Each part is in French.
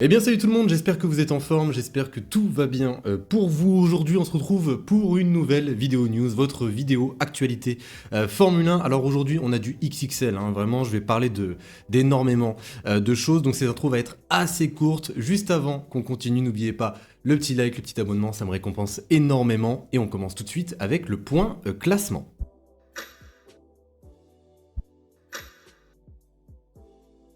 Eh bien salut tout le monde, j'espère que vous êtes en forme, j'espère que tout va bien pour vous. Aujourd'hui on se retrouve pour une nouvelle vidéo news, votre vidéo actualité Formule 1. Alors aujourd'hui on a du XXL, vraiment je vais parler d'énormément de choses, donc cette intro va être assez courte. Juste avant qu'on continue, n'oubliez pas le petit like, le petit abonnement, ça me récompense énormément. Et on commence tout de suite avec le point classement.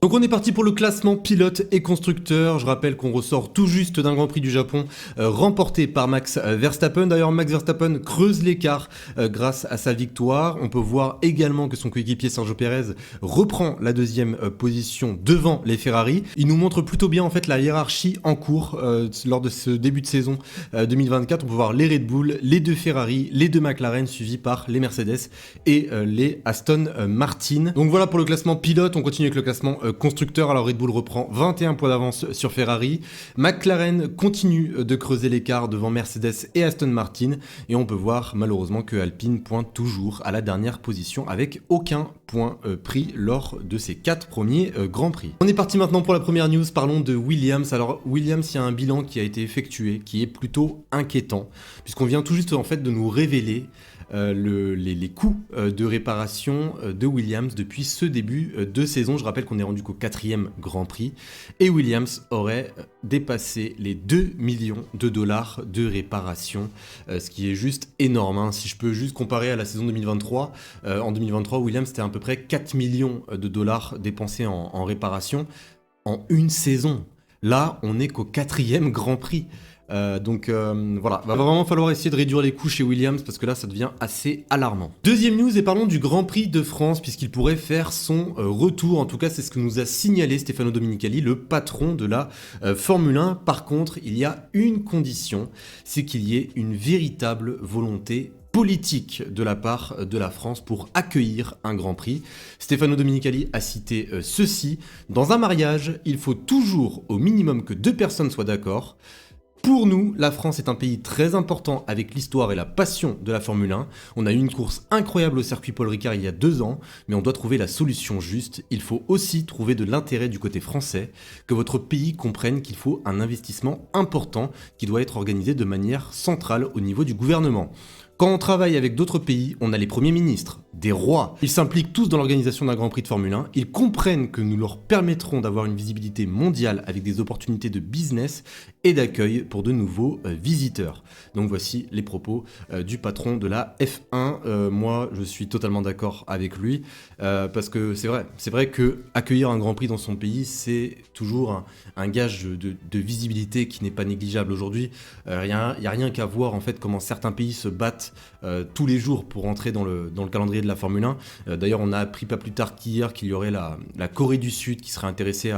Donc on est parti pour le classement pilote et constructeur. Je rappelle qu'on ressort tout juste d'un Grand Prix du Japon remporté par Max Verstappen. D'ailleurs Max Verstappen creuse l'écart grâce à sa victoire. On peut voir également que son coéquipier Sergio Pérez reprend la deuxième position devant les Ferrari. Il nous montre plutôt bien en fait la hiérarchie en cours lors de ce début de saison 2024. On peut voir les Red Bull, les deux Ferrari, les deux McLaren suivis par les Mercedes et les Aston Martin. Donc voilà pour le classement pilote. On continue avec le classement constructeur. Alors Red Bull reprend 21 points d'avance sur Ferrari. McLaren continue de creuser l'écart devant Mercedes et Aston Martin. Et on peut voir malheureusement que Alpine pointe toujours à la dernière position avec aucun point pris lors de ses 4 premiers Grands Prix. On est parti maintenant pour la première news. Parlons de Williams. Alors Williams, il y a un bilan qui a été effectué qui est plutôt inquiétant puisqu'on vient tout juste en fait de nous révéler les coûts de réparation de Williams depuis ce début de saison. Je rappelle qu'on est rendu qu'au 4e Grand Prix et Williams aurait dépassé les 2 millions de dollars de réparation, ce qui est juste énorme. Si je peux juste comparer à la saison 2023, en 2023 Williams c'était à peu près 4 millions de dollars dépensés en réparation en une saison. Là on est qu'au 4e Grand Prix. Voilà, va vraiment falloir essayer de réduire les coûts chez Williams parce que là ça devient assez alarmant. Deuxième news, et parlons du Grand Prix de France puisqu'il pourrait faire son retour. En tout cas c'est ce que nous a signalé Stefano Domenicali, le patron de la Formule 1. Par contre il y a une condition, c'est qu'il y ait une véritable volonté politique de la part de la France pour accueillir un Grand Prix. Stefano Domenicali a cité ceci: dans un mariage, il faut toujours au minimum que 2 personnes soient d'accord. Pour nous, la France est un pays très important avec l'histoire et la passion de la Formule 1. On a eu une course incroyable au circuit Paul Ricard il y a 2 ans, mais on doit trouver la solution juste. Il faut aussi trouver de l'intérêt du côté français, que votre pays comprenne qu'il faut un investissement important qui doit être organisé de manière centrale au niveau du gouvernement. Quand on travaille avec d'autres pays, on a les premiers ministres, des rois. Ils s'impliquent tous dans l'organisation d'un Grand Prix de Formule 1. Ils comprennent que nous leur permettrons d'avoir une visibilité mondiale avec des opportunités de business et d'accueil pour de nouveaux visiteurs. Donc voici les propos du patron de la F1. Moi, je suis totalement d'accord avec lui parce que c'est vrai que accueillir un Grand Prix dans son pays, c'est toujours un gage de visibilité qui n'est pas négligeable aujourd'hui. Il n'y a rien qu'à voir en fait comment certains pays se battent tous les jours pour entrer dans le calendrier de la Formule 1. D'ailleurs, on a appris pas plus tard qu'hier qu'il y aurait la Corée du Sud qui serait intéressée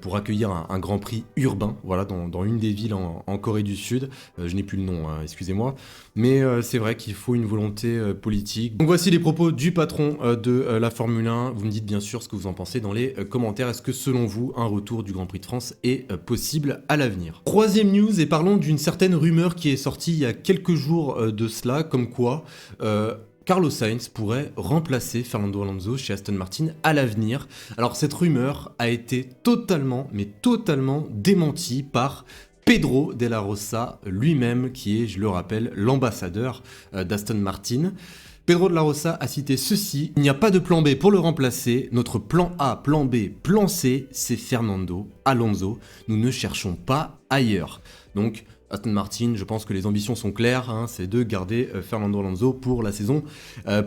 pour accueillir un Grand Prix urbain, voilà, dans une des villes en Corée du Sud. Je n'ai plus le nom, excusez-moi. Mais c'est vrai qu'il faut une volonté politique. Donc voici les propos du patron de la Formule 1. Vous me dites bien sûr ce que vous en pensez dans les commentaires. Est-ce que selon vous, un retour du Grand Prix de France est possible à l'avenir? Troisième news, et parlons d'une certaine rumeur qui est sortie il y a quelques jours de cela, comme quoi Carlos Sainz pourrait remplacer Fernando Alonso chez Aston Martin à l'avenir. Alors cette rumeur a été totalement démentie par Pedro Della Rosa lui-même, qui est, je le rappelle, l'ambassadeur d'Aston Martin. Pedro Della Rosa a cité ceci: il n'y a pas de plan B pour le remplacer, notre plan A, plan B, plan C, c'est Fernando Alonso, nous ne cherchons pas ailleurs. Donc Aston Martin, je pense que les ambitions sont claires, c'est de garder Fernando Alonso pour la saison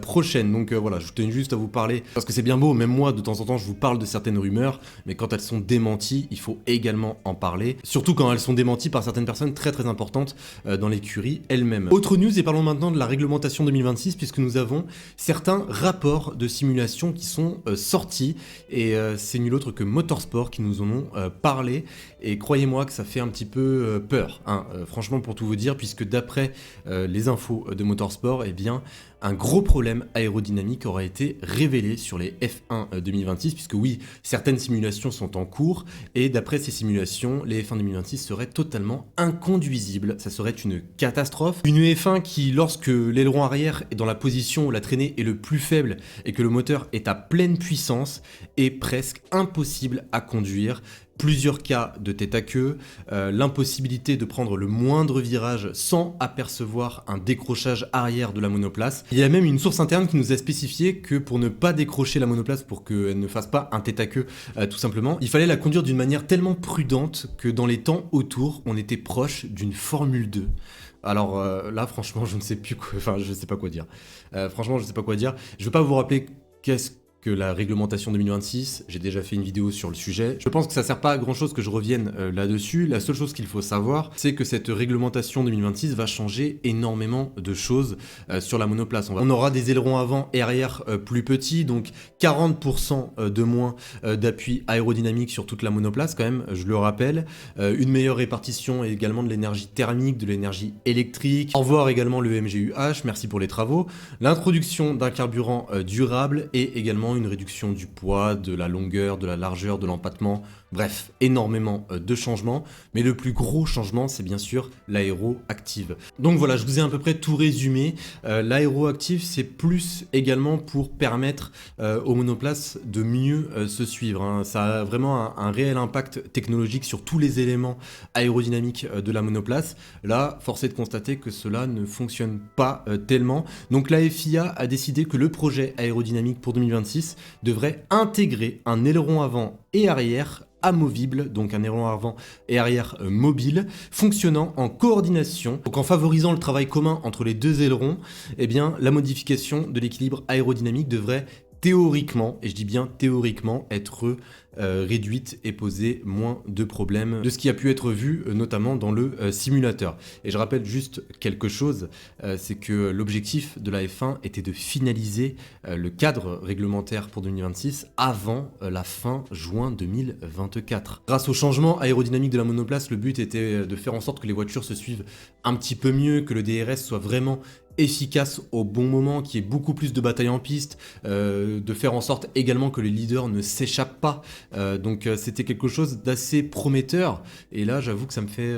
prochaine. Donc voilà, je tenais juste à vous parler, parce que c'est bien beau, même moi de temps en temps je vous parle de certaines rumeurs, mais quand elles sont démenties, il faut également en parler, surtout quand elles sont démenties par certaines personnes très importantes dans l'écurie elle-même. Autre news, et parlons maintenant de la réglementation 2026, puisque nous avons certains rapports de simulation qui sont sortis, et c'est nul autre que Motorsport qui nous en ont parlé, et croyez-moi que ça fait un petit peu peur, franchement pour tout vous dire, puisque d'après les infos de Motorsport, eh bien un gros problème aérodynamique aura été révélé sur les F1 2026, puisque oui, certaines simulations sont en cours, et d'après ces simulations, les F1 2026 seraient totalement inconduisibles. Ça serait une catastrophe. Une F1 qui, lorsque l'aileron arrière est dans la position où la traînée est le plus faible et que le moteur est à pleine puissance, est presque impossible à conduire. plusieurs cas de tête à queue, l'impossibilité de prendre le moindre virage sans apercevoir un décrochage arrière de la monoplace. Il y a même une source interne qui nous a spécifié que pour ne pas décrocher la monoplace, pour qu'elle ne fasse pas un tête à queue tout simplement, il fallait la conduire d'une manière tellement prudente que dans les temps autour, on était proche d'une Formule 2. Alors là, franchement, je ne sais plus quoi, enfin, je sais pas quoi dire. Franchement, je sais pas quoi dire. Je vais pas vous rappeler qu'est-ce que la réglementation 2026, j'ai déjà fait une vidéo sur le sujet. Je pense que ça sert pas à grand chose que je revienne là-dessus. La seule chose qu'il faut savoir, c'est que cette réglementation 2026 va changer énormément de choses sur la monoplace. On aura des ailerons avant et arrière plus petits, donc 40% de moins d'appui aérodynamique sur toute la monoplace quand même, je le rappelle. Une meilleure répartition également de l'énergie thermique, de l'énergie électrique. Au revoir également le MGU-H, merci pour les travaux. L'introduction d'un carburant durable et également une réduction du poids, de la longueur, de la largeur, de l'empattement, bref, énormément de changements, mais le plus gros changement, c'est bien sûr l'aéro-active. Donc voilà, je vous ai à peu près tout résumé. L'aéro-active, c'est plus également pour permettre aux monoplaces de mieux se suivre, hein. Ça a vraiment un réel impact technologique sur tous les éléments aérodynamiques de la monoplace. Là, force est de constater que cela ne fonctionne pas tellement. Donc la FIA a décidé que le projet aérodynamique pour 2026 devrait intégrer un aileron avant et arrière amovible, donc un aileron avant et arrière mobile, fonctionnant en coordination. Donc en favorisant le travail commun entre les deux ailerons, eh bien, la modification de l'équilibre aérodynamique devrait théoriquement, et je dis bien théoriquement, être réduite et poser moins de problèmes de ce qui a pu être vu notamment dans le simulateur. Et je rappelle juste quelque chose, c'est que l'objectif de la F1 était de finaliser le cadre réglementaire pour 2026 avant la fin juin 2024. Grâce au changement aérodynamique de la monoplace, le but était de faire en sorte que les voitures se suivent un petit peu mieux, que le DRS soit vraiment efficace au bon moment, qu'il y ait beaucoup plus de batailles en piste, de faire en sorte également que les leaders ne s'échappent pas. Donc c'était quelque chose d'assez prometteur, et là j'avoue que ça me fait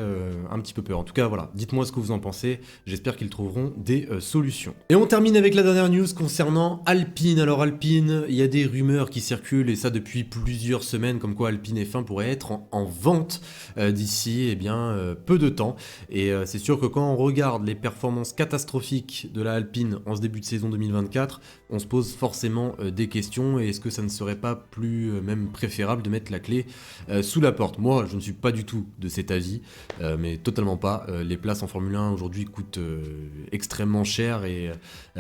un petit peu peur. En tout cas voilà, dites-moi ce que vous en pensez, j'espère qu'ils trouveront des solutions. Et on termine avec la dernière news concernant Alpine. Alors Alpine, il y a des rumeurs qui circulent, et ça depuis plusieurs semaines, comme quoi Alpine F1 pourrait être en vente d'ici peu de temps, et c'est sûr que quand on regarde les performances catastrophiques de la Alpine en ce début de saison 2024, on se pose forcément des questions, et est-ce que ça ne serait pas plus même préférable de mettre la clé sous la porte? Moi, je ne suis pas du tout de cet avis, mais totalement pas. Les places en Formule 1 aujourd'hui coûtent extrêmement cher et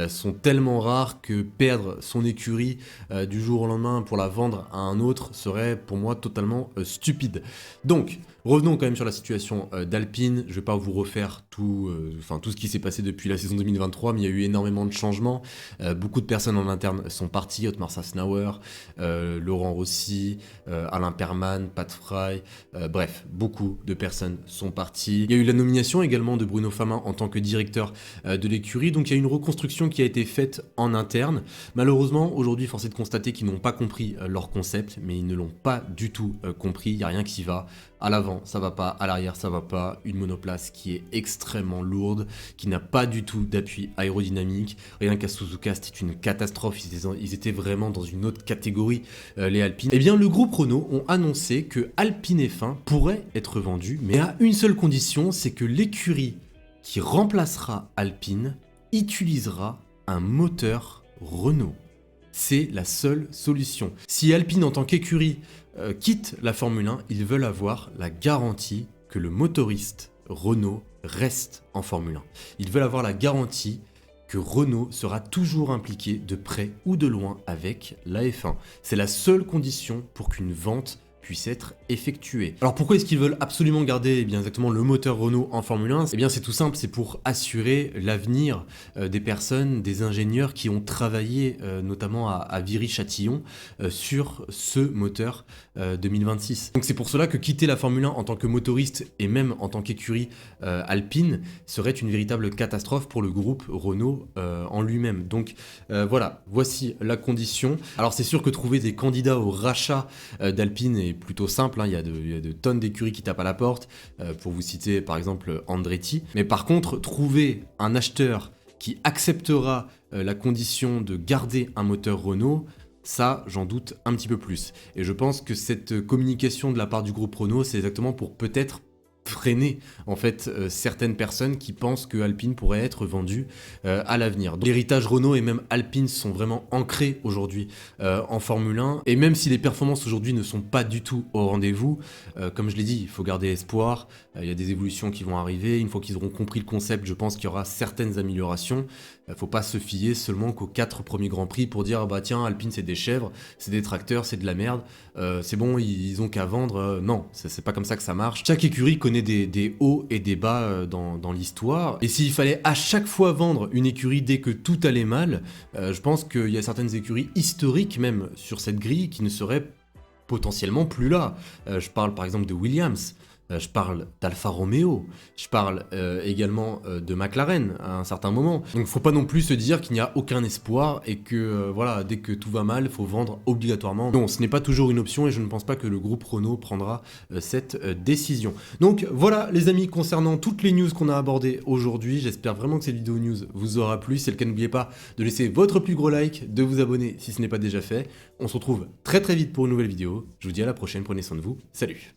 sont tellement rares que perdre son écurie du jour au lendemain pour la vendre à un autre serait pour moi totalement stupide. Donc, revenons quand même sur la situation d'Alpine. Je ne vais pas vous refaire tout ce qui s'est passé depuis la saison 2023, mais il y a eu énormément de changements. Beaucoup de personnes en interne sont parties, Otmar Szafnauer, Laurent Rossi, Alain Perman, Pat Fry, bref, beaucoup de personnes sont parties. Il y a eu la nomination également de Bruno Famin en tant que directeur de l'écurie, donc il y a une reconstruction qui a été faite en interne. Malheureusement, aujourd'hui, force est de constater qu'ils n'ont pas compris leur concept, mais ils ne l'ont pas du tout compris, il n'y a rien qui va. À l'avant, ça va pas, à l'arrière, ça va pas. Une monoplace qui est extrêmement lourde, qui n'a pas du tout d'appui aérodynamique. Rien qu'à Suzuka, c'était une catastrophe. Ils étaient vraiment dans une autre catégorie, les Alpines. Eh bien, le groupe Renault ont annoncé que Alpine F1 pourrait être vendu, mais à une seule condition, c'est que l'écurie qui remplacera Alpine utilisera un moteur Renault. C'est la seule solution. Si Alpine en tant qu'écurie quitte la Formule 1, ils veulent avoir la garantie que le motoriste Renault reste en Formule 1. Ils veulent avoir la garantie que Renault sera toujours impliqué de près ou de loin avec la F1. C'est la seule condition pour qu'une vente puisse être effectuée. Alors pourquoi est-ce qu'ils veulent absolument garder exactement le moteur Renault en Formule 1? Eh bien c'est tout simple, c'est pour assurer l'avenir des personnes, des ingénieurs qui ont travaillé notamment à Viry-Châtillon sur ce moteur 2026. Donc c'est pour cela que quitter la Formule 1 en tant que motoriste et même en tant qu'écurie Alpine serait une véritable catastrophe pour le groupe Renault en lui-même. Donc voilà, voici la condition. Alors c'est sûr que trouver des candidats au rachat d'Alpine est plutôt simple, hein. Il y a de tonnes d'écuries qui tapent à la porte, pour vous citer par exemple Andretti. Mais par contre, trouver un acheteur qui acceptera la condition de garder un moteur Renault, Ça, j'en doute un petit peu plus. Et je pense que cette communication de la part du groupe Renault, c'est exactement pour peut-être freiner en fait certaines personnes qui pensent que Alpine pourrait être vendue à l'avenir. L'héritage Renault et même Alpine sont vraiment ancrés aujourd'hui en Formule 1, et même si les performances aujourd'hui ne sont pas du tout au rendez-vous, comme je l'ai dit, il faut garder espoir, il y a des évolutions qui vont arriver, une fois qu'ils auront compris le concept, je pense qu'il y aura certaines améliorations. Faut pas se fier seulement qu'aux 4 premiers Grands Prix pour dire bah tiens, Alpine c'est des chèvres, c'est des tracteurs, c'est de la merde, c'est bon, ils ont qu'à vendre. Non, c'est pas comme ça que ça marche. Chaque écurie connaît des hauts et des bas dans l'histoire, et s'il fallait à chaque fois vendre une écurie dès que tout allait mal, je pense qu'il y a certaines écuries historiques même sur cette grille qui ne seraient potentiellement plus là. Je parle par exemple de Williams. Je parle d'Alfa Romeo, je parle également de McLaren à un certain moment. Donc faut pas non plus se dire qu'il n'y a aucun espoir et que voilà, dès que tout va mal, il faut vendre obligatoirement. Non, ce n'est pas toujours une option et je ne pense pas que le groupe Renault prendra cette décision. Donc voilà les amis, concernant toutes les news qu'on a abordées aujourd'hui, j'espère vraiment que cette vidéo news vous aura plu. Si c'est le cas, n'oubliez pas de laisser votre plus gros like, de vous abonner si ce n'est pas déjà fait. On se retrouve très vite pour une nouvelle vidéo. Je vous dis à la prochaine, prenez soin de vous, salut!